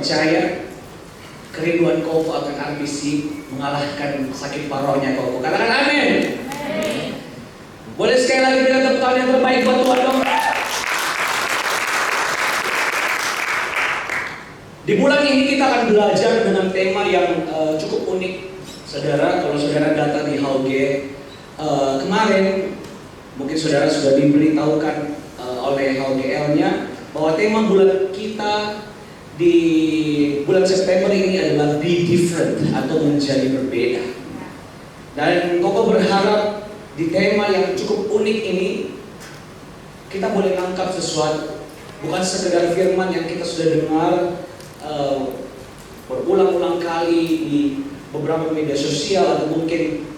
Percaya kerinduan Koko akan RBC mengalahkan sakit paruhnya Koko. Katakan amin. Boleh sekali lagi berikan tepuk tangan yang terbaik buat Tuhan dong. Di bulan ini kita akan belajar dengan tema yang cukup unik. Saudara, kalau saudara datang di HOG kemarin, mungkin saudara sudah diberitahukan oleh HOGL-nya bahwa tema bulan kita di bulan September ini adalah Be Different atau menjadi berbeda. Dan Koko berharap di tema yang cukup unik ini kita boleh nangkap sesuatu, bukan sekedar firman yang kita sudah dengar berulang-ulang kali di beberapa media sosial atau mungkin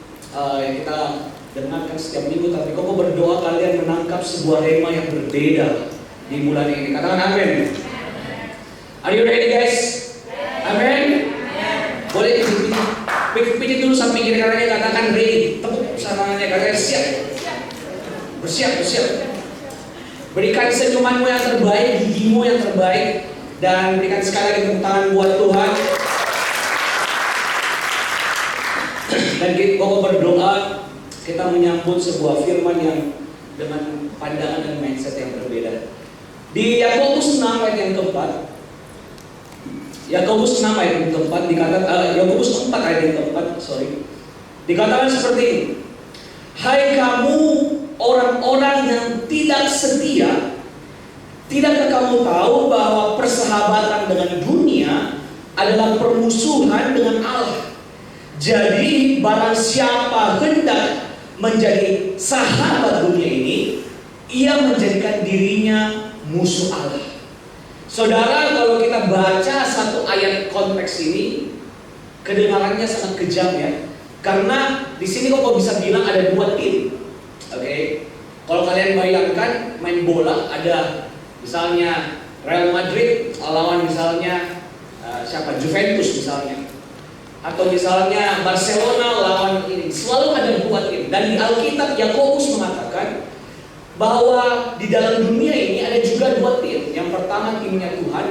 yang kita dengarkan setiap minggu, tapi Koko berdoa kalian menangkap sebuah tema yang berbeda di bulan ini. Katakan amin. Are you ready guys? Amin. Boleh pijit dulu samping kiri kanannya, katakan ready. Tepuk sananya, katakan siap. Bersiap. Berikan senyumanmu yang terbaik, gigimu yang terbaik, dan berikan sekali lagi tepuk tangan buat Tuhan. Dan Koko berdoa kita menyambut sebuah firman yang dengan pandangan dan mindset yang berbeda. Di Yakobus 6 ayat yang keempat, Yakobus 6 ayat yang keempat dikatakan, Yakobus 4 ayat yang keempat, dikatakan seperti ini. Hai kamu orang-orang yang tidak setia, tidakkah kamu tahu bahwa persahabatan dengan dunia adalah permusuhan dengan Allah? Jadi barang siapa hendak menjadi sahabat dunia ini, ia menjadikan dirinya musuh Allah. Saudara, kalau kita baca satu ayat konteks ini, kedengarannya sangat kejam ya. Karena di sini kok bisa bilang ada dua tim. Oke. Kalau kalian bayangkan main bola, ada misalnya Real Madrid lawan misalnya siapa? Juventus misalnya. Atau misalnya Barcelona lawan ini. Selalu ada dua tim. Dan di Alkitab Yakobus mengatakan bahwa di dalam dunia ini ada juga dua tim. Yang pertama timnya Tuhan,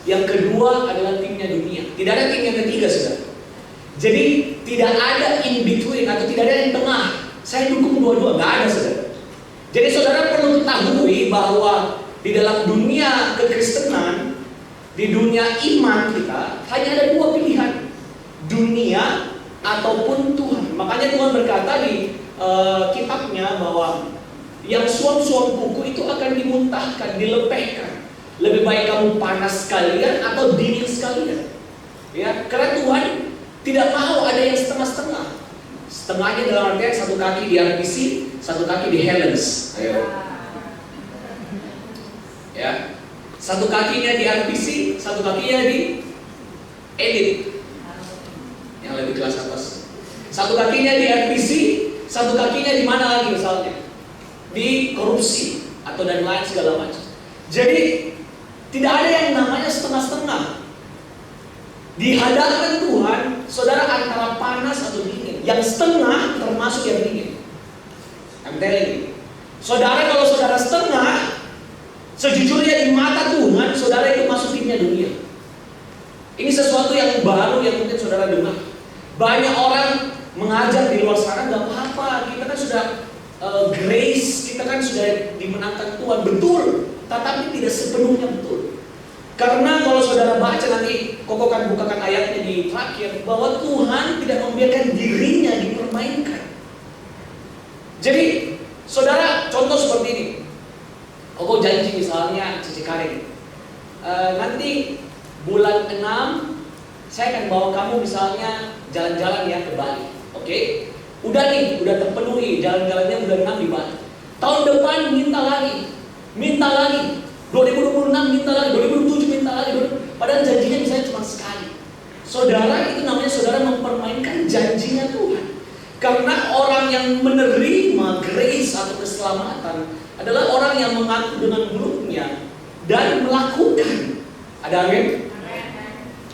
yang kedua adalah timnya dunia. Tidak ada tim yang ketiga, saudara. Jadi tidak ada in between atau tidak ada yang tengah. Saya dukung dua-dua, nggak ada, saudara. Jadi saudara perlu ketahui bahwa di dalam dunia kekristenan, di dunia iman kita hanya ada dua pilihan, dunia ataupun Tuhan. Makanya Tuhan berkata di kitabnya bahwa yang suam-suam kuku itu akan dimuntahkan, dilepehkan. Lebih baik kamu panas sekalian atau dingin sekalian. Ya, karena Tuhan tidak mau ada yang setengah-setengah. Setengahnya dalam artian satu kaki di RPC, satu kaki di Helens. Ayo. Ya. Satu kakinya di RPC, satu kakinya di Elite. Yang lebih kelas atas. Satu kakinya di RPC, satu kakinya di mana lagi misalnya? Di korupsi atau dan lain segala macam. Jadi tidak ada yang namanya setengah-setengah. Di hadapan Tuhan, saudara antara panas atau dingin. Yang setengah termasuk yang dingin. I'm telling you. Saudara, kalau saudara setengah, sejujurnya di mata Tuhan, saudara itu masuk timnya dunia. Ini sesuatu yang baru yang mungkin saudara dengar. Banyak orang mengajar di luar sana, gak apa-apa, kita kan sudah grace, kita kan sudah dimenangkan Tuhan, betul, tetapi tidak sepenuhnya betul. Karena kalau saudara baca nanti, Koko kan bukakan ayatnya di terakhir, bahwa Tuhan tidak membiarkan dirinya dipermainkan. Jadi, saudara, contoh seperti ini. Koko janji misalnya Cici Karin, nanti bulan 6 saya akan bawa kamu misalnya jalan-jalan ya ke Bali, oke? Udah nih, udah terpenuhi jalan-jalannya bulan 6 di Bali. Tahun depan minta lagi. 2026 minta lagi, 2027 minta lagi. Padahal janjinya misalnya cuma sekali. Saudara, itu namanya saudara mempermainkan janjinya Tuhan. Karena orang yang menerima grace atau keselamatan adalah orang yang mengaku dengan mulutnya dan melakukan. Ada amin?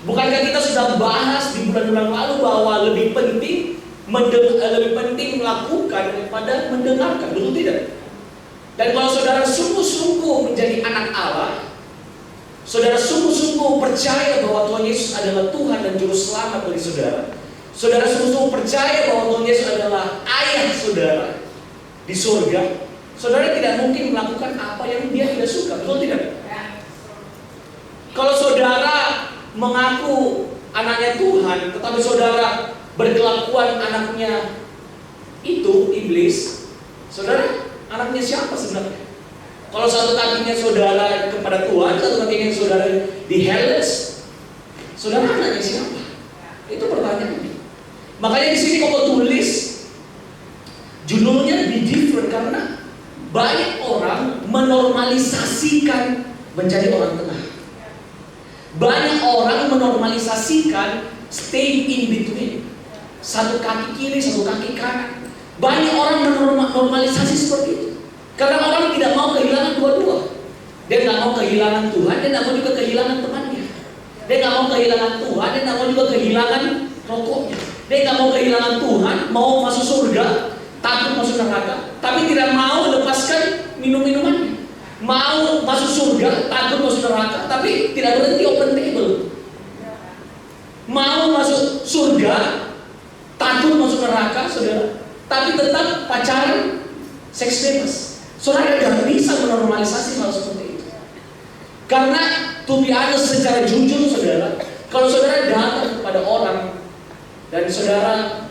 Bukankah kita sudah bahas di bulan-bulan lalu bahwa lebih penting melakukan daripada mendengarkan, betul tidak? Dan kalau saudara sungguh-sungguh menjadi anak Allah, saudara sungguh-sungguh percaya bahwa Tuhan Yesus adalah Tuhan dan Juru Selamat bagi saudara, saudara sungguh-sungguh percaya bahwa Tuhan Yesus adalah Ayah saudara di surga, saudara tidak mungkin melakukan apa yang Dia tidak suka, betul tidak? Kalau saudara mengaku anaknya Tuhan, tetapi saudara berkelakuan anaknya itu iblis, saudara anaknya siapa sebenarnya? Kalau satu kakinya saudara kepada Tuhan, satu kakinya saudara di Hades, saudara anaknya siapa? Itu pertanyaannya. Makanya di sini kok tulis judulnya Be Different, karena banyak orang menormalisasikan menjadi orang tengah. Banyak orang menormalisasikan stay in between, satu kaki kiri, satu kaki kanan. Banyak orang menormalisasi seperti itu, karena orang tidak mau kehilangan dua-dua. Dia nggak mau kehilangan Tuhan, dia nggak mau juga kehilangan temannya. Dia nggak mau kehilangan Tuhan, dia nggak mau juga kehilangan rokoknya. Dia nggak mau kehilangan Tuhan, mau masuk surga, takut masuk neraka, tapi tidak mau lepaskan minum-minumannya. Mau masuk surga, takut masuk neraka, tapi tidak berhenti open table. Mau masuk surga, takut masuk neraka, saudara, tapi tetap pacaran, seks bebas. Saudara tidak bisa menormalisasi hal seperti itu. Karena to be honest, secara jujur saudara, kalau saudara datang kepada orang dan saudara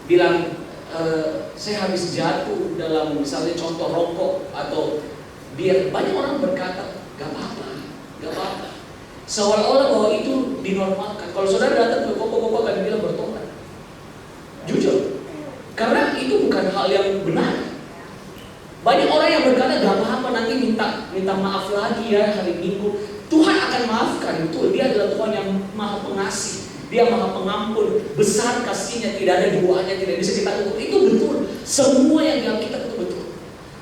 bilang, saya habis jatuh dalam misalnya contoh rokok atau biar, banyak orang berkata gak apa-apa, gak apa-apa, seolah-olah bahwa itu dinormalkan. Kalau saudara datang ke koko akan bilang bertobat, jujur, karena itu bukan hal yang benar. Banyak orang yang berkata gak apa-apa, nanti minta maaf lagi ya hari Minggu. Tuhan akan maafkan, betul. Dia adalah Tuhan yang maha pengasih, Dia maha pengampun, besar kasihnya, tidak ada duanya, tidak bisa kita ukur. Itu betul, semua yang di Alkitab itu betul.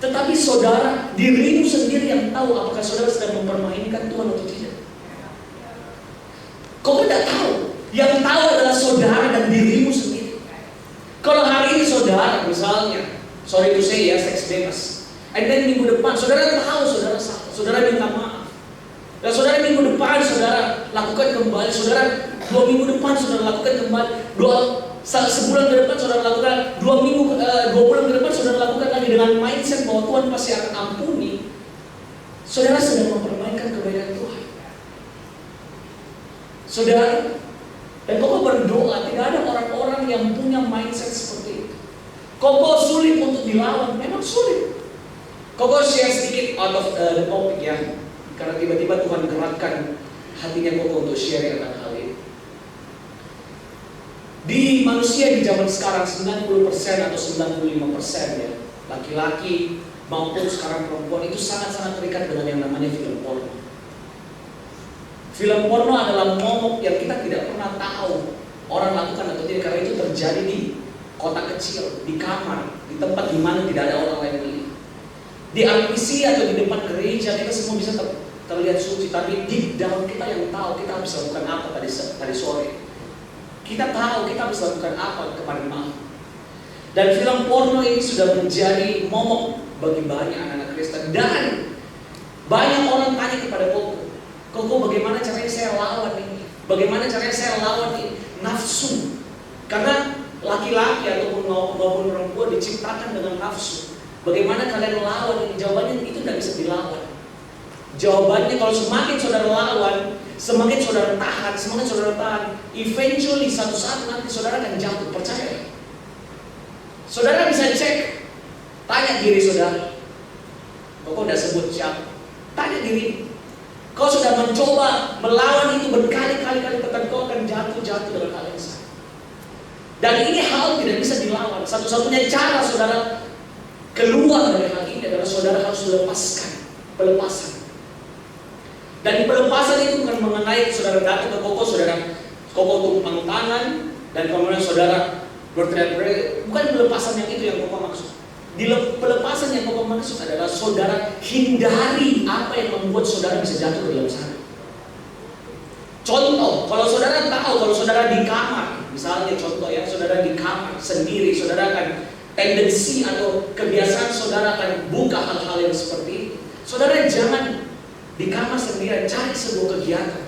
Tetapi saudara, dirimu sendiri yang tahu apakah saudara sedang mempermainkan Tuhan atau tidak. Kau tidak tahu. Yang tahu adalah saudara dan dirimu sendiri. Kalau hari ini saudara misalnya, sorry to say ya, seks bebas, and then minggu depan saudara tahu saudara salah, saudara minta maaf, dan saudara minggu depan saudara lakukan kembali, saudara 2 minggu depan saudara lakukan kembali, sebulan ke depan saudara lakukan, 2 bulan ke depan saudara lakukan lagi dengan mindset bahwa Tuhan pasti akan ampuni. Saudara sedang mempermainkan kebaikan Tuhan. Saudara, dan kau berdoa, tidak ada orang-orang yang punya mindset seperti itu. Kau sulit untuk dilawan, memang sulit. Kau share sedikit out of the topic ya, karena tiba-tiba Tuhan gerakkan hatinya kau untuk share akan hal ini. Di manusia di zaman sekarang 90% atau 95% ya, laki-laki maupun sekarang perempuan itu sangat-sangat terikat dengan yang namanya film porno. Film porno adalah momok yang kita tidak pernah tahu orang lakukan atau tidak, karena itu terjadi di kota kecil, di kamar, di tempat di mana tidak ada orang lain melihat. Di RPC atau di depan gereja kita semua bisa terlihat suci, tapi di dalam kita yang tahu kita harus lakukan apa tadi sore. Kita tahu kita harus lakukan apa kemarin malam. Dan film porno ini sudah menjadi momok bagi banyak anak-anak Kristen. Dan banyak orang tanya kepada Koko, bagaimana caranya saya lawan ini? Bagaimana caranya saya lawan ini? Nafsu. Karena laki-laki ataupun maupun perempuan diciptakan dengan nafsu. Bagaimana kalian lawan ini? Jawabannya itu tidak bisa dilawan. Jawabannya kalau semakin saudara lawan, semakin saudara tahan, eventually satu saat nanti saudara akan jatuh, percaya. Saudara bisa cek, tanya diri saudara. Kok udah sebut siapa? Tanya diri. Kau sudah mencoba melawan itu berkali-kali, tetapi kau akan jatuh dalam hal yang sama. Dan ini hal tidak bisa dilawan. Satu-satunya cara saudara keluar dari hal ini adalah saudara harus melepaskan pelepasan. Dan di pelepasan itu bukan mengenai saudara datang ke Koko tumpang tangan dan kemudian saudara berteriak-teriak. Bukan pelepasan yang itu yang Koko maksud. Di pelepasan yang Koko maksud adalah saudara hindari apa yang membuat saudara bisa jatuh ke dalam sana. Contoh, kalau saudara tahu, kalau saudara di kamar, misalnya contoh ya, saudara di kamar sendiri, saudara akan tendensi atau kebiasaan saudara akan buka hal-hal yang seperti itu. Saudara jangan di kamar sendirian, cari sebuah kegiatan.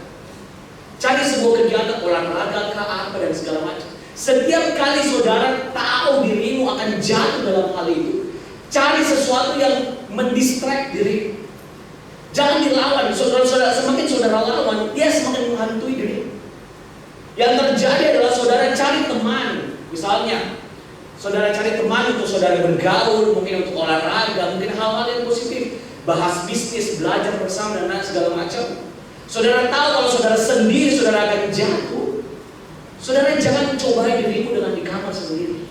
Cari sebuah kegiatan olahraga, apa dan segala macam. Setiap kali saudara tahu dirimu akan jatuh dalam hal itu, cari sesuatu yang mendistract diri. Jangan dilawan. Saudara-saudara, semakin saudara lawan, dia semakin menghantui diri. Yang terjadi adalah saudara cari teman. Misalnya, saudara cari teman untuk saudara bergaul, mungkin untuk olahraga, mungkin hal-hal yang positif, bahas bisnis, belajar bersama dan segala macam. Saudara tahu kalau saudara sendiri saudara akan jatuh. Saudara jangan coba dirimu dengan di kamar sendiri.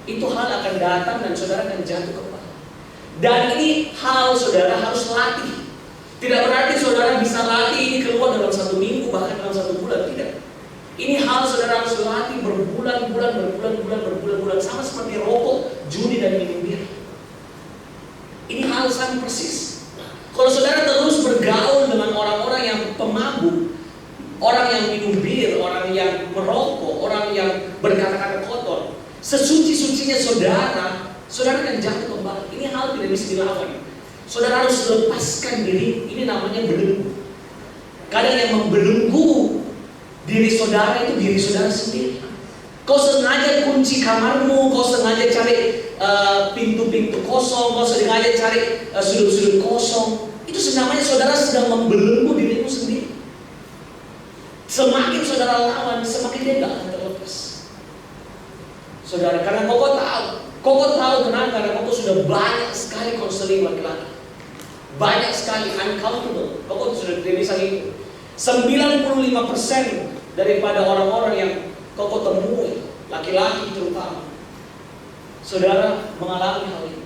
Itu hal akan datang dan saudara akan jatuh ke bawah. Dan ini hal saudara harus latih. Tidak berarti saudara bisa latih ini keluar dalam 1 minggu, bahkan dalam 1 bulan, tidak. Ini hal saudara harus latih berbulan-bulan, sama seperti rokok, judi dan minum bir. Ini hal sama persis. Kalau saudara terus bergaul dengan orang-orang yang pemabuk, orang yang minum bir, orang yang merokok, orang yang berkata-kata kotor, sesuci-sucinya saudara akan jatuh kembali. Ini hal tidak bisa dilawan. Saudara harus lepaskan diri. Ini namanya belenggu. Kadang yang membelenggu diri saudara itu diri saudara sendiri. Kau sengaja kunci kamarmu, kau sengaja cari pintu-pintu kosong, kau sengaja cari sudut-sudut kosong. Itu namanya saudara sedang membelenggu dirimu sendiri. Semakin saudara lawan, semakin dia gak akan terlepas. Saudara, karena koko tahu kenapa? Karena koko sudah banyak sekali konseling laki-laki. Banyak sekali uncountable. Koko sudah bisa itu. 95% daripada orang-orang yang koko temui, laki-laki terutama, saudara mengalami hal ini.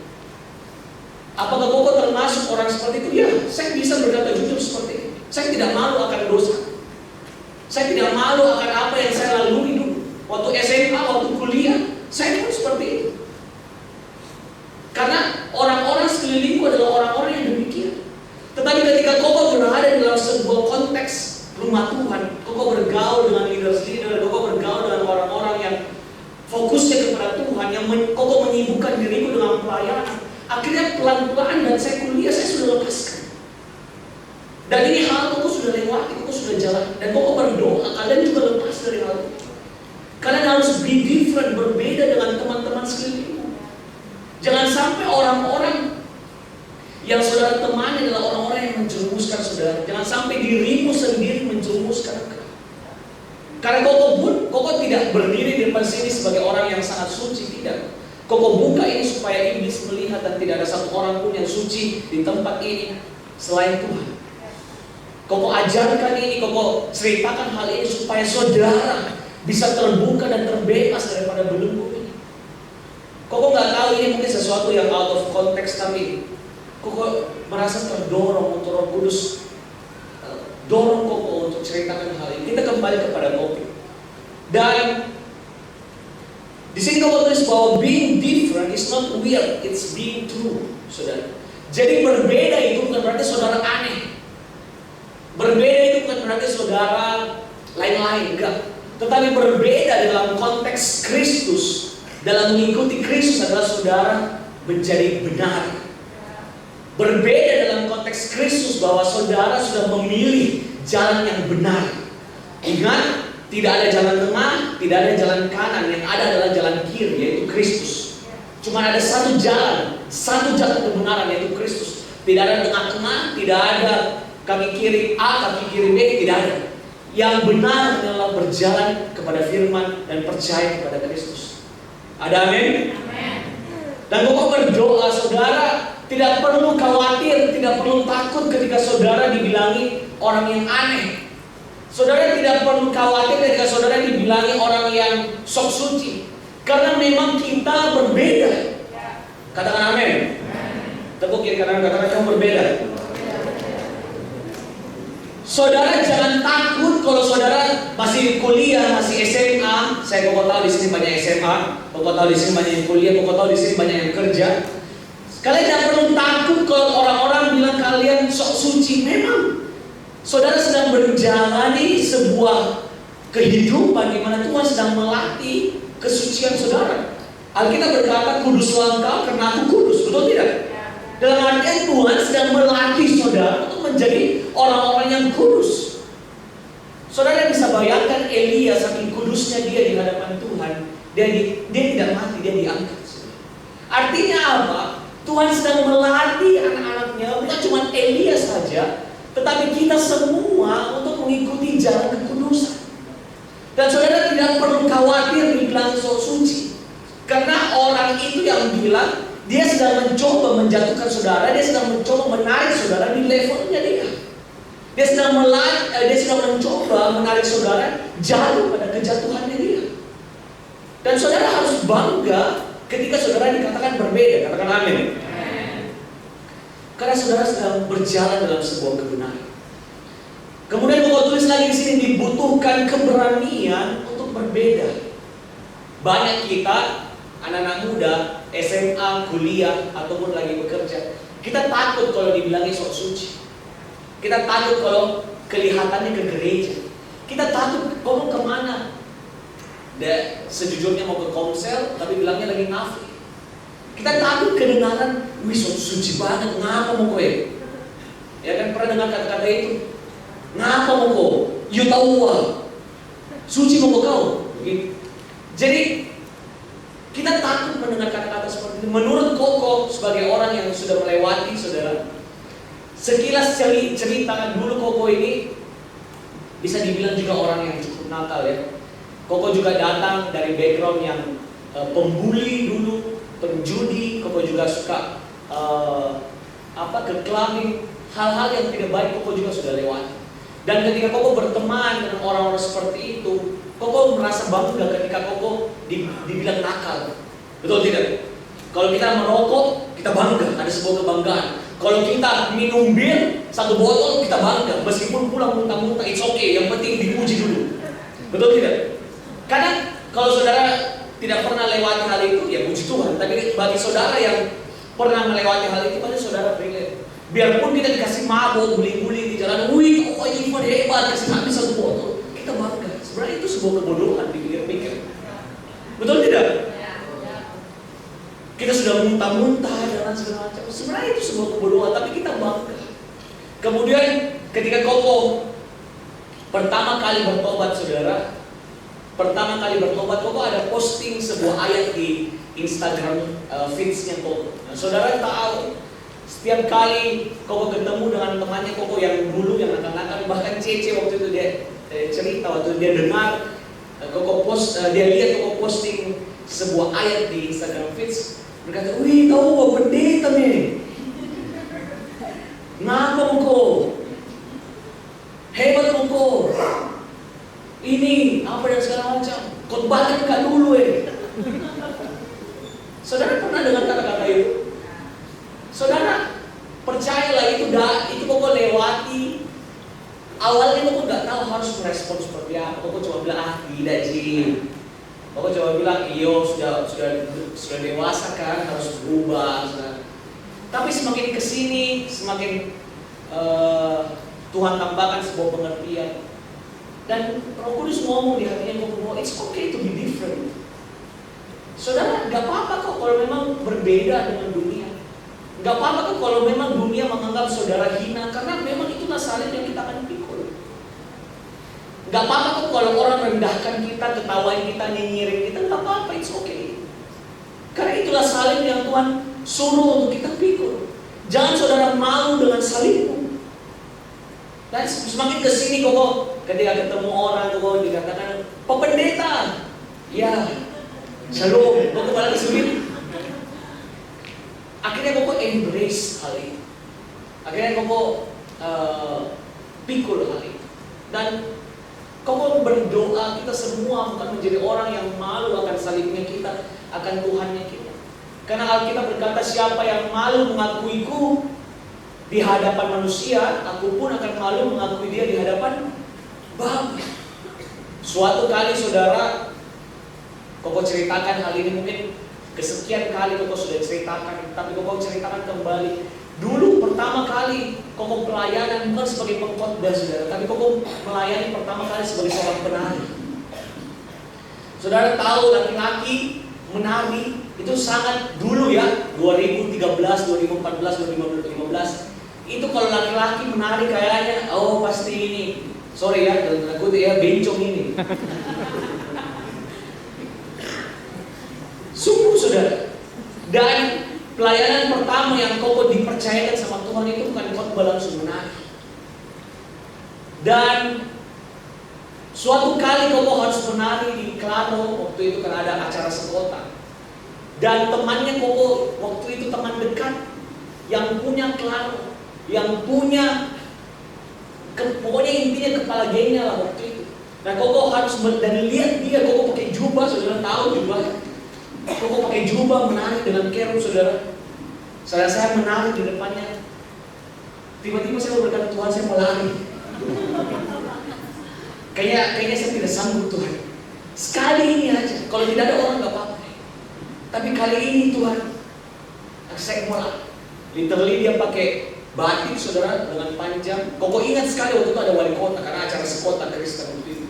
Apakah koko termasuk orang seperti itu? Ya, saya bisa berkata jujur seperti ini. Saya tidak malu akan dosa. Saya tidak malu akan apa yang saya lalui dulu. Waktu SMA, waktu kuliah, saya pun seperti itu. Karena orang-orang sekelilingku adalah orang-orang yang demikian. Tetapi ketika koko berada dalam sebuah konteks rumah Tuhan, koko bergaul dengan leader-leader, koko bergaul dengan orang-orang yang fokusnya kepada Tuhan, yang koko menyibukkan diriku dengan pelayanan. Akhirnya pelan-pelan dan saya kuliah, saya sudah lepaskan. Dan ini hal koko sudah lewati, koko sudah jalan. Dan koko berdoa, kalian juga lepas dari hal itu. Kalian harus be different, berbeda dengan teman-teman sekelilingmu. Jangan sampai orang-orang yang saudara temani adalah orang-orang yang menjerumuskan saudara. Jangan sampai dirimu sendiri menjerumuskan engkau. Karena koko tidak berdiri di depan sini sebagai orang yang sangat suci, tidak. Koko buka ini supaya iblis melihat dan tidak ada satu orang pun yang suci di tempat ini selain Tuhan. Koko ajarkan ini, koko ceritakan hal ini supaya saudara bisa terbuka dan terbebas daripada belenggu ini. Koko nggak tahu ini mungkin sesuatu yang out of context, tapi koko merasa terdorong untuk Roh Kudus dorong koko untuk ceritakan hal ini. Kita kembali kepada topik. Dan di sini koko tulis bahwa being different is not weird, it's being true, saudara. Jadi berbeda itu bukan berarti saudara aneh. Berbeda itu bukan berarti saudara lain-lain, enggak. Tetapi berbeda dalam konteks Kristus, dalam mengikuti Kristus adalah saudara menjadi benar. Berbeda dalam konteks Kristus bahwa saudara sudah memilih jalan yang benar. Ingat, tidak ada jalan tengah, tidak ada jalan kanan, yang ada adalah jalan kiri, yaitu Kristus. Cuma ada satu jalan kebenaran, yaitu Kristus. Tidak ada tengah-tengah, tidak ada kaki kiri A, kaki kiri B, tidak ada. Yang benar adalah berjalan kepada firman dan percaya kepada Kristus. Ada amin? Dan koko berdoa, saudara tidak perlu khawatir, tidak perlu takut ketika saudara dibilangi orang yang aneh. Saudara tidak perlu khawatir ketika saudara dibilangi orang yang sok suci. Karena memang kita berbeda. Katakan amin. Tepuk kiri kanan, katakan kamu berbeda. Saudara jangan takut kalau saudara masih kuliah, masih SMA. Saya kok tahu di sini banyak SMA, kok tahu di sini banyak yang kuliah, kok tahu di sini banyak yang kerja. Kalian tidak perlu takut kalau orang-orang bilang kalian sok suci. Memang saudara sedang menjalani sebuah kehidupan di mana Tuhan sedang melatih kesucian saudara. Alkitab berkata, kuduslah engkau karena aku kudus, betul tidak? Dalam artian Tuhan sedang melatih saudara untuk menjadi orang-orang yang kudus. Saudara bisa bayangkan Elia saking kudusnya dia di hadapan Tuhan, dia tidak mati, dia diangkat. Artinya apa? Tuhan sedang melatih anak-anaknya, bukan cuma Elia saja, tetapi kita semua untuk mengikuti jalan kekudusan. Dan saudara tidak perlu khawatir dibilang sok suci, karena orang itu yang bilang dia sedang mencoba menjatuhkan saudara, dia sedang mencoba menarik saudara di levelnya dia. Dia sedang mencoba menarik saudara jatuh pada kejatuhannya dia. Dan saudara harus bangga ketika saudara dikatakan berbeda, katakan amin. Karena saudara sedang berjalan dalam sebuah kebenaran. Kemudian Paulus tulis lagi di sini, dibutuhkan keberanian untuk berbeda. Banyak kita anak-anak muda, SMA, kuliah, ataupun lagi bekerja, kita takut kalau dibilangin sok suci. Kita takut kalau kelihatannya ke gereja. Kita takut kamu kemana. Sejujurnya mau ke komsel, tapi bilangnya lagi nafik. Kita takut kedengaran, wih sok suci banget, ngapa mau kowe? Ya kan pernah dengar kata-kata itu? Ngapa mau kau? You tahu suci mau kau? Begitu. Jadi kita takut mendengar kata-kata seperti itu. Menurut Koko sebagai orang yang sudah melewati, saudara, sekilas cerita dulu Koko ini bisa dibilang juga orang yang cukup nakal ya. Koko juga datang dari background yang pembuli dulu, penjudi. Koko juga suka ke clubbing, hal-hal yang tidak baik Koko juga sudah lewati. Dan ketika Koko berteman dengan orang-orang seperti itu, Koko merasa bangga ketika Koko dibilang nakal. Betul tidak? Kalau kita merokok, kita bangga, ada sebuah kebanggaan. Kalau kita minum bir, 1 botol, kita bangga. Meskipun pulang muntah-muntah, it's okay, yang penting dipuji dulu. Betul tidak? Kadang kalau saudara tidak pernah lewati hal itu, ya puji Tuhan. Tapi bagi saudara yang pernah melewati hal itu, pada saudara relate. Biarpun kita dikasih mabuk, guling-guling di jalan, wih, oh Ivan hebat, kasih habis 1 botol, kita bangga. Sebenarnya itu sebuah kebodohan dipikir-pikir. Betul tidak? Kita sudah muntah-muntah dan segala macam. Sebenarnya itu sebuah kebodohan, tapi kita bangga. Kemudian ketika Koko pertama kali bertobat, saudara, Koko ada posting sebuah ayat di Instagram feeds-nya Koko. Nah, saudara tahu, setiap kali Koko ketemu dengan temannya Koko yang dulu yang nakal-nakal, bahkan Cece waktu itu dia cerita waktu dia dengar dia lihat Koko posting sebuah ayat di Instagram feeds, berkata, wih tahu kok pendeta nih, ngapa kok, hebat kok, ini apa dan segala macam, khotbahkan kak dulu Saudara pernah dengar kata-kata itu? Saudara percayalah itu Koko lewati. Awalnya Koko nggak tahu harus merespon seperti apa. Koko cuma bilang tidak Ji. Koko cuma bilang iyo sudah dewasa kan, harus berubah. Tapi semakin kesini semakin Tuhan tambahkan sebuah pengertian. Dan Roh Kudus ngomong di hatinya Koko, it's okay to be different. Saudara, nggak apa-apa kok kalau memang berbeda dengan dunia. Nggak apa-apa kok kalau memang dunia menganggap saudara hina, karena memang itulah salib yang kita akan pikul. Nggak apa-apa kok kalau orang rendahkan kita, ketawain kita, nyinyirin kita, nggak apa-apa, it's okay. Karena itulah salib yang Tuhan suruh untuk kita pikul. Jangan saudara malu dengan salibmu. Dan semakin kesini Koko, ketika ketemu orang Koko dikatakan, Pak Pendeta, ya, shalom, Koko balik sulit. Akhirnya Koko embrace hal itu. Akhirnya Koko pikul hal itu. Dan Koko berdoa kita semua bukan menjadi orang yang malu akan salibnya kita, akan Tuhannya kita. Karena Alkitab berkata, siapa yang malu mengakuiku di hadapan manusia, aku pun akan malu mengakui dia di hadapan Bapa. Suatu kali saudara, Koko ceritakan hal ini mungkin kesekian kali Koko sudah ceritakan, tapi Koko ceritakan kembali. Dulu pertama kali Koko pelayanan bukan sebagai pengkhotbah saudara, tapi Koko melayani pertama kali sebagai seorang penari. Saudara tahu laki-laki menari itu sangat dulu ya, 2013, 2014, 2015. Itu kalau laki-laki menari kayaknya, oh pasti ini. Sorry ya, aku bencong ini. Sungguh saudara. Dan pelayanan pertama yang kau dipercayakan sama Tuhan itu bukan khotbah langsung menari. Dan suatu kali kau harus menari di Klaro, waktu itu kan ada acara sekota. Dan temannya kau waktu itu teman dekat yang punya Klaro, yang punya pokoknya intinya kepala gengnya lah waktu itu. Nah kau harus dan lihat dia kau pakai jubah, saudara tahu jubah. Kau pakai jubah menari dengan kerub, saudara. Saya menari di depannya. Tiba-tiba saya berkata, Tuhan saya mau lari. Kayaknya saya tidak sanggup Tuhan. Sekali ini aja. Kalau tidak ada orang nggak apa-apa. Tapi kali ini Tuhan, saya mau lari. Literally dia pakai batik, saudara, dengan panjang. Koko ingat sekali waktu itu ada wali kota karena acara sekota Kristen waktu itu.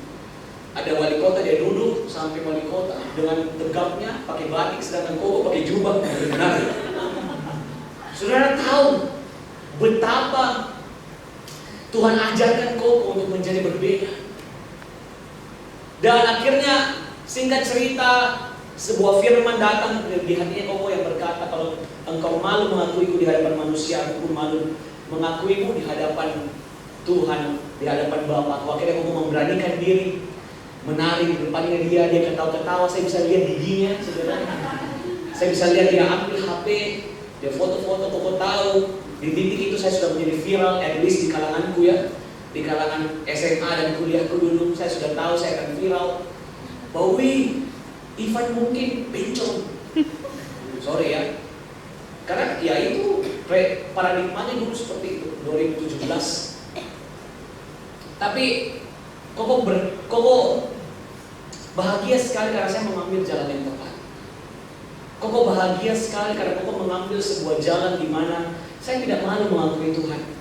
Ada wali kota, dia duduk sampai wali kota dengan tegapnya pakai batik, sedangkan Koko pakai jubah. Benar. Saudara tahu betapa Tuhan ajarkan Koko untuk menjadi berbeda. Dan akhirnya singkat cerita, sebuah firman datang di hatinya Koko yang berkata, kalau engkau malu mengakuiku di hadapan manusia, aku pun malu mengakuimu di hadapan Tuhan, di hadapan Bapa. Akhirnya Koko memberanikan diri menari di depannya dia ketawa-ketawa. Saya bisa lihat giginya, saudara. Saya bisa lihat dia ambil HP, dia foto-foto. Koko tahu di titik itu saya sudah menjadi viral, at least di kalanganku ya, di kalangan SMA dan kuliahku dulu. Saya sudah tahu saya akan viral. Bahwa Ivan mungkin bencong. Sorry ya. Karena ya itu paradigmanya dulu seperti itu, 2017. Tapi Koko bahagia sekali karena saya mengambil jalan yang tepat. Koko bahagia sekali karena Koko mengambil sebuah jalan di mana saya tidak malu mengakui Tuhan.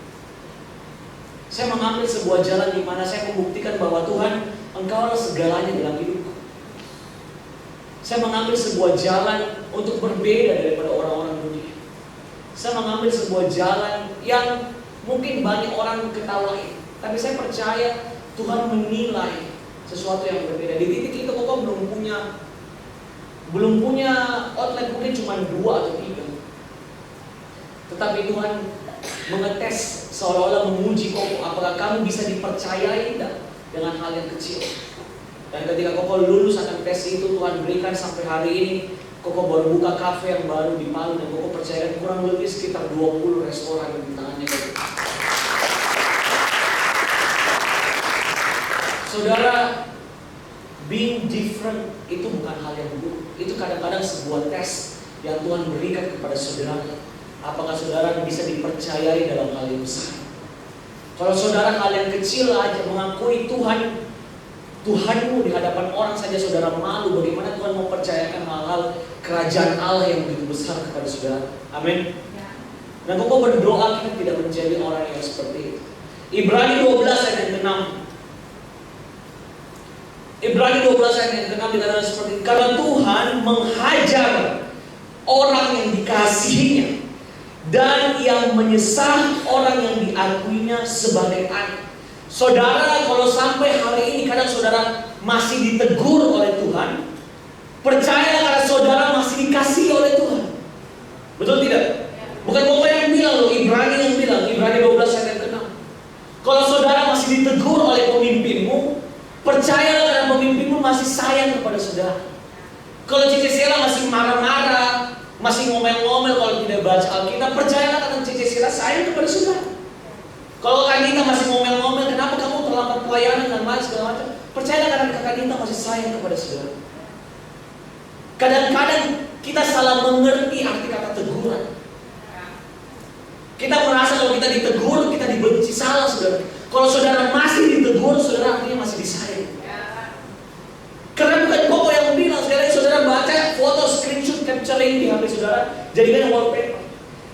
Saya mengambil sebuah jalan di mana saya membuktikan bahwa Tuhan, Engkaulah segalanya dalam hidupku. Saya mengambil sebuah jalan untuk berbeda daripada orang-orang dunia. Saya mengambil sebuah jalan yang mungkin banyak orang ketawain, tapi saya percaya Tuhan menilai sesuatu yang berbeda. Di titik itu Koko belum punya outlet, mungkin cuma 2 atau 3. Tetapi Tuhan mengetes, seolah-olah menguji Koko, apakah kamu bisa dipercayai tidak dengan hal yang kecil. Dan ketika Koko lulus akan tes itu, Tuhan berikan sampai hari ini Koko baru buka kafe yang baru di Palu, dan Koko percayakan kurang lebih sekitar 20 restoran di tangannya Koko. Saudara, being different itu bukan hal yang buruk. Itu kadang-kadang sebuah tes yang Tuhan berikan kepada saudara. Apakah saudara bisa dipercayai dalam hal yang besar? Kalau saudara hal yang kecil aja mengakui Tuhanmu di hadapan orang saja saudara malu, bagaimana Tuhan mau percayakan hal-hal kerajaan Allah yang begitu besar kepada saudara? Amin. Dan Koko berdoa kita tidak menjadi orang yang seperti itu. Ibrani 12 ayat yang ke-6. Ibrani 12 ayat yang ke-6 dikatakan seperti ini. Karena Tuhan menghajar orang yang dikasihinya dan yang menyesal orang yang diakuinya sebagai anak. Saudara, kalau sampai hari ini kadang saudara masih ditegur oleh Tuhan, percayalah karena saudara masih dikasihi oleh Tuhan. Betul tidak? Bukan Koko yang bilang loh, Ibrani yang bilang, Ibrani 12 ayat yang ke-6. Kalau saudara masih ditegur oleh pemimpinmu, percayalah karena pemimpinmu masih sayang kepada saudara. Kalau Cici Sela masih marah-marah, masih ngomel-ngomel kalau tidak baca Alkitab, percayalah karena Cici Sela sayang kepada saudara. Kalau Kak Dita masih ngomel-ngomel, kenapa kamu terlambat pelayanan dan lain segala macam, percayalah karena Kak Dita masih sayang kepada saudara. Kadang-kadang kita salah mengerti arti kata teguran. Kita merasa kalau kita ditegur, kita dibenci. Salah saudara. Kalau saudara masih ditegur, saudara artinya masih disayang. Karena bukan Koko yang bilang, saudara baca foto, screenshot, capturing di HP saudara, jadikan wallpaper.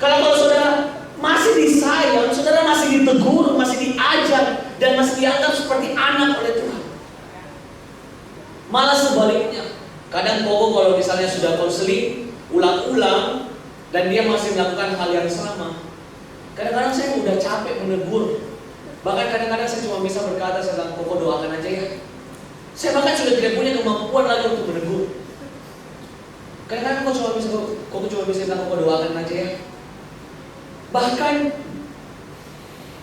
Kalau saudara masih disayang, saudara masih ditegur, masih diajar, dan masih dianggap seperti anak oleh Tuhan. Malah sebaliknya, kadang Koko kalau misalnya sudah konseling ulang-ulang dan dia masih melakukan hal yang sama, Kadang-kadang saya udah capek menegur. Bahkan kadang-kadang saya cuma bisa berkata, saya bilang, Koko doakan aja ya. Saya bahkan sudah tidak punya kemampuan lagi untuk menegur. Kadang-kadang Koko cuma bisa bilang, Koko doakan aja ya. Bahkan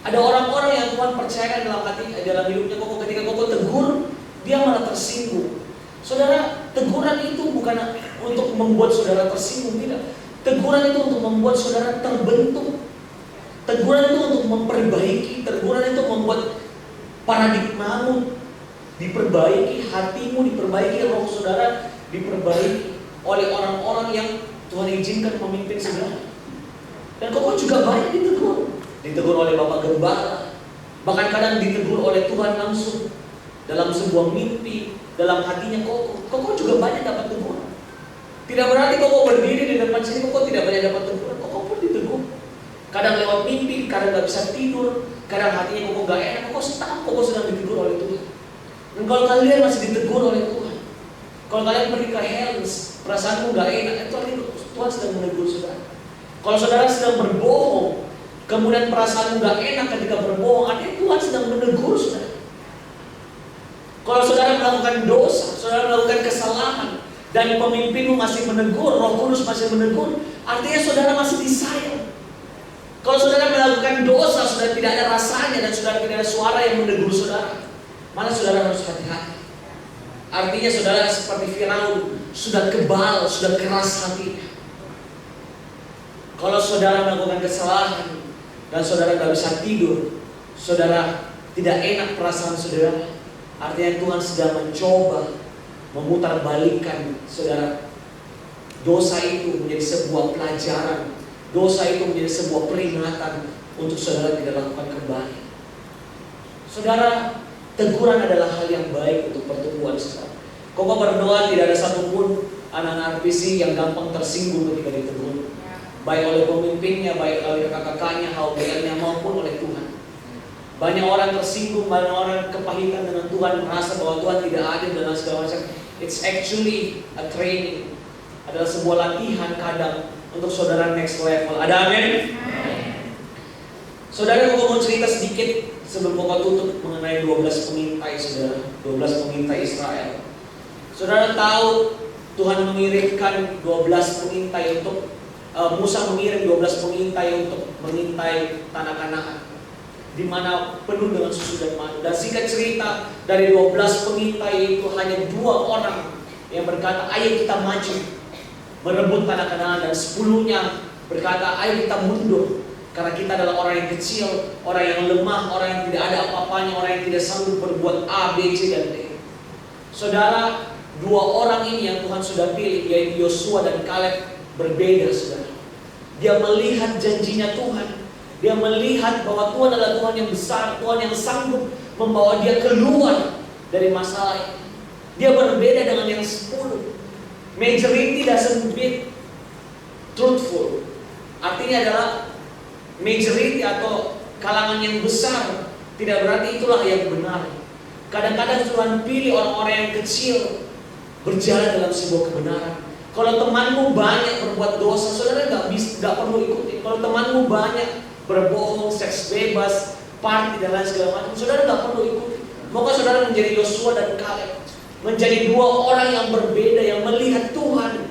ada orang-orang yang Tuhan percayakan dalam hidupnya Koko, ketika Koko tegur, dia malah tersinggung. Saudara, teguran itu bukan untuk membuat saudara tersinggung, tidak. Teguran itu untuk membuat saudara terbentuk. Teguran itu untuk memperbaiki. Teguran itu membuat paradigmamu diperbaiki, hatimu diperbaiki, roh saudara diperbaiki oleh orang-orang yang Tuhan izinkan memimpin saudara. Dan Koko juga banyak ditegur. Ditegur oleh Bapak Gembala, bahkan kadang ditegur oleh Tuhan langsung dalam sebuah mimpi, dalam hatinya Koko. Koko juga banyak dapat teguran. Tidak berarti Koko berdiri di depan sini Koko tidak banyak dapat teguran. Koko pun ditegur. Kadang lewat mimpi, kadang gak bisa tidur, kadang hatinya Koko gak enak. Koko sedang ditegur oleh Tuhan. Dan kalau kalian masih ditegur oleh Tuhan, kalau kalian pergi ke Helms, perasaanmu gak enak, itu artinya Tuhan sedang menegur saudara. Kalau saudara sedang berbohong, kemudian perasaanmu gak enak ketika berbohong, artinya Tuhan sedang menegur saudara. Kalau saudara melakukan dosa, saudara melakukan kesalahan, dan pemimpinmu masih menegur, Roh Kudus masih menegur, artinya saudara masih disayang. Kalau saudara melakukan dosa, saudara tidak ada rasanya dan saudara tidak ada suara yang menegur saudara, malah saudara harus hati-hati. Artinya saudara seperti Firaun, sudah kebal, sudah keras hatinya. Kalau saudara melakukan kesalahan dan saudara tidak bisa tidur, saudara tidak enak perasaan saudara, artinya Tuhan sedang mencoba memutarbalikkan saudara. Dosa itu menjadi sebuah pelajaran, dosa itu menjadi sebuah peringatan untuk saudara tidak lakukan kembali. Saudara, teguran adalah hal yang baik untuk pertumbuhan saudara. Koko berdoa tidak ada satupun anak-anak RPC yang gampang tersinggung ketika ditegur, baik oleh pemimpinnya, baik oleh kakak-kakaknya, HOBL-nya maupun oleh Tuhan. Banyak orang tersinggung, banyak orang kepahitan dengan Tuhan, merasa bahwa Tuhan tidak adil dan segala macam. It's actually a training, adalah sebuah latihan kadang untuk saudara next level. Ada amin? Saudara, Koko mau cerita sedikit sebelum Koko tutup mengenai 12 pengintai saudara, 12 pengintai Israel. Saudara tahu Tuhan mengirimkan 12 pengintai untuk Musa mengirim 12 pengintai untuk mengintai tanah Kanaan, di mana penuh dengan susu dan madu. Dan singkat cerita, dari 12 pengintai itu hanya 2 orang yang berkata, ayo kita maju merebut tanah Kanaan, dan 10-nya berkata, ayo kita mundur karena kita adalah orang yang kecil, orang yang lemah, orang yang tidak ada apa-apanya, orang yang tidak sanggup berbuat A, B, C, dan D. Saudara, 2 orang ini yang Tuhan sudah pilih, yaitu Yosua dan Kaleb, berbeda saudara. Dia melihat janjinya Tuhan. Dia melihat bahwa Tuhan adalah Tuhan yang besar, Tuhan yang sanggup membawa dia keluar dari masalah ini. Dia berbeda dengan yang 10. Majority doesn't beat truthful. Artinya adalah majority atau kalangan yang besar tidak berarti itulah yang benar. Kadang-kadang Tuhan pilih orang-orang yang kecil berjalan dalam sebuah kebenaran. Kalau temanmu banyak berbuat dosa, saudara nggak perlu ikuti. Kalau temanmu banyak berbohong, seks bebas, party dan lain segala macam, saudara nggak perlu ikuti. Moga saudara menjadi Yosua dan Kaleb, menjadi 2 orang yang berbeda, yang melihat Tuhan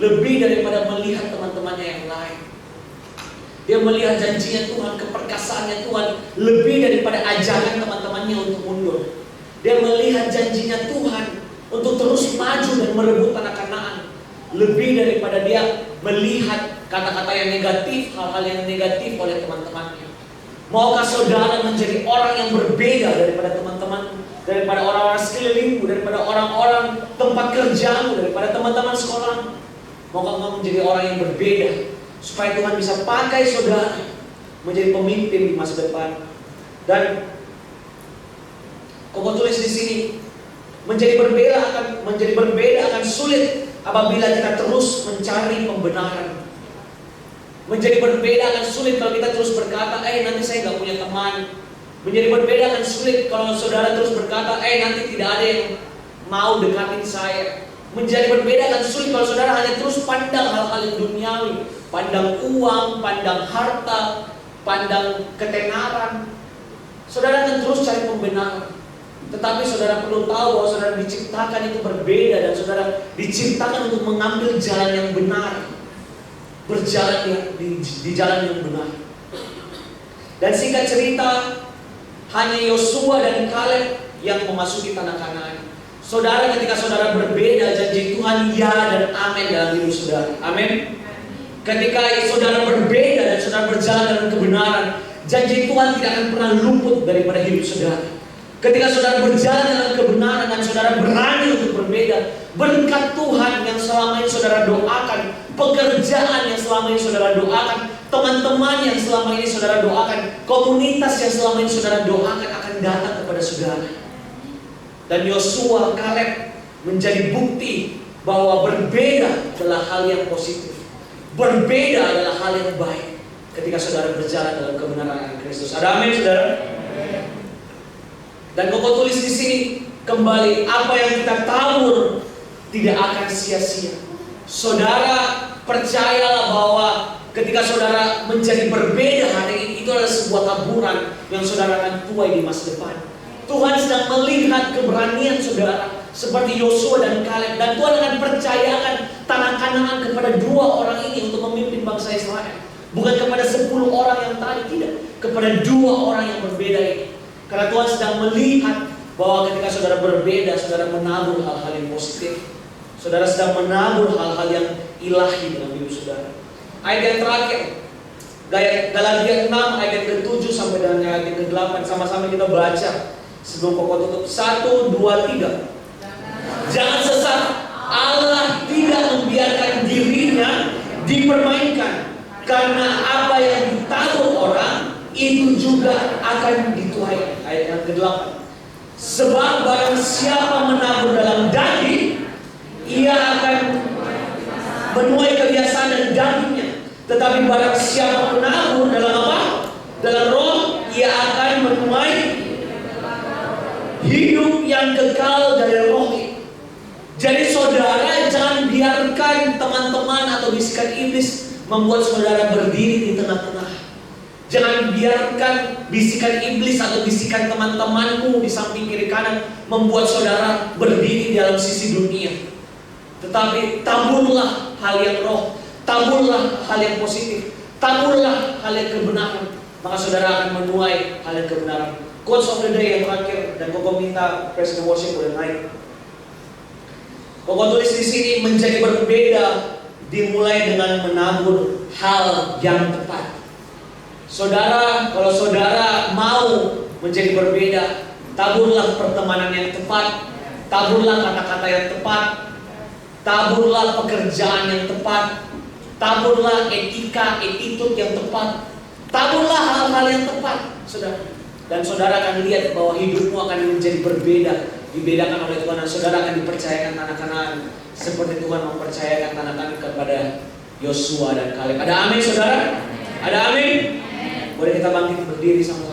lebih daripada melihat teman-temannya yang lain. Dia melihat janjinya Tuhan, keperkasaannya Tuhan lebih daripada ajaran teman-temannya untuk mundur. Dia melihat janjinya Tuhan untuk terus maju dan merebut tanah Kanaan, lebih daripada dia melihat kata-kata yang negatif, hal-hal yang negatif oleh teman-temannya. Maukah saudara menjadi orang yang berbeda daripada teman-teman, daripada orang-orang sekelilingmu, daripada orang-orang tempat kerjamu, daripada teman-teman sekolah? Maukah engkau menjadi orang yang berbeda, supaya Tuhan bisa pakai saudara menjadi pemimpin di masa depan. Dan Koko tulis di sini, menjadi berbeda akan sulit apabila kita terus mencari pembenaran. Menjadi berbeda akan sulit kalau kita terus berkata, nanti saya nggak punya teman. Menjadi berbeda akan sulit kalau saudara terus berkata, nanti tidak ada yang mau dekatin saya. Menjadi berbeda akan sulit kalau saudara hanya terus pandang hal-hal yang duniawi, pandang uang, pandang harta, pandang ketenaran. Saudara akan terus cari pembenaran. Tetapi saudara perlu tahu bahwa saudara diciptakan itu berbeda, dan saudara diciptakan untuk mengambil jalan yang benar, berjalan di jalan yang benar. Dan singkat cerita, hanya Yosua dan Kaleb yang memasuki tanah Kanaan. Saudara, ketika saudara berbeda, janji Tuhan ya dan amin dalam hidup saudara. Amin. Ketika saudara berbeda dan saudara berjalan dalam kebenaran, janji Tuhan tidak akan pernah luput daripada hidup saudara. Ketika saudara berjalan dalam kebenaran dan saudara berani untuk berbeda, berkat Tuhan yang selama ini saudara doakan, pekerjaan yang selama ini saudara doakan, teman-teman yang selama ini saudara doakan, komunitas yang selama ini saudara doakan akan datang kepada saudara. Dan Yosua, Kaleb menjadi bukti bahwa berbeda adalah hal yang positif. Berbeda adalah hal yang baik ketika saudara berjalan dalam kebenaran Kristus. Ada amin, saudara? Dan Koko tulis di sini kembali, apa yang kita tabur tidak akan sia-sia. Saudara percayalah bahwa ketika saudara menjadi berbeda hari ini, itu adalah sebuah taburan yang saudara akan tuai di masa depan. Tuhan sedang melihat keberanian saudara seperti Yosua dan Kaleb, dan Tuhan akan percayakan tanah Kanaan kepada 2 orang ini untuk memimpin bangsa Israel. Bukan kepada 10 orang yang tadi, tidak, kepada 2 orang yang berbeda ini. Karena Tuhan sedang melihat bahwa ketika saudara berbeda, saudara menabur hal-hal yang positif. Saudara sedang menabur hal-hal yang ilahi dalam hidup saudara. Ayat yang terakhir, Galatia 6 ayat yang ke-7 sampai dengan ayat yang ke-8. Sama-sama kita baca sebelum Koko tutup. 1, 2, 3. Jangan sesat, Allah tidak membiarkan dirinya dipermainkan. Karena apa yang ditabur orang, itu juga akan dituai. Ayat yang ke-8. Sebab barang siapa menabur dalam daging, ia akan menuai kebiasaan dan dagingnya. Tetapi barang siapa menabur dalam apa? Dalam roh, ia akan menuai hidup yang kekal dari roh. Jadi saudara, jangan biarkan teman-teman atau bisikan iblis membuat saudara berdiri di tengah-tengah. Jangan biarkan bisikan iblis atau bisikan teman-temanmu di samping kiri kanan membuat saudara berdiri di dalam sisi dunia. Tetapi taburlah hal yang roh, taburlah hal yang positif, taburlah hal yang kebenaran, maka saudara akan menuai hal yang kebenaran. Quotes of the day yang terakhir, dan Koko minta Presiden Worship boleh naik. Koko tulis di sini, menjadi berbeda dimulai dengan menabur hal yang tepat. Saudara, kalau saudara mau menjadi berbeda, taburlah pertemanan yang tepat, taburlah kata-kata yang tepat, taburlah pekerjaan yang tepat, taburlah etika, attitude yang tepat, taburlah hal-hal yang tepat, saudara. Dan saudara akan lihat bahwa hidupmu akan menjadi berbeda, dibedakan oleh Tuhan, dan saudara akan dipercayakan tanah Kanaan seperti Tuhan mempercayakan tanah Kanaan kepada Yosua dan Kaleb. Ada amin, saudara? Ada amin? Boleh kita bangkit berdiri sama-sama.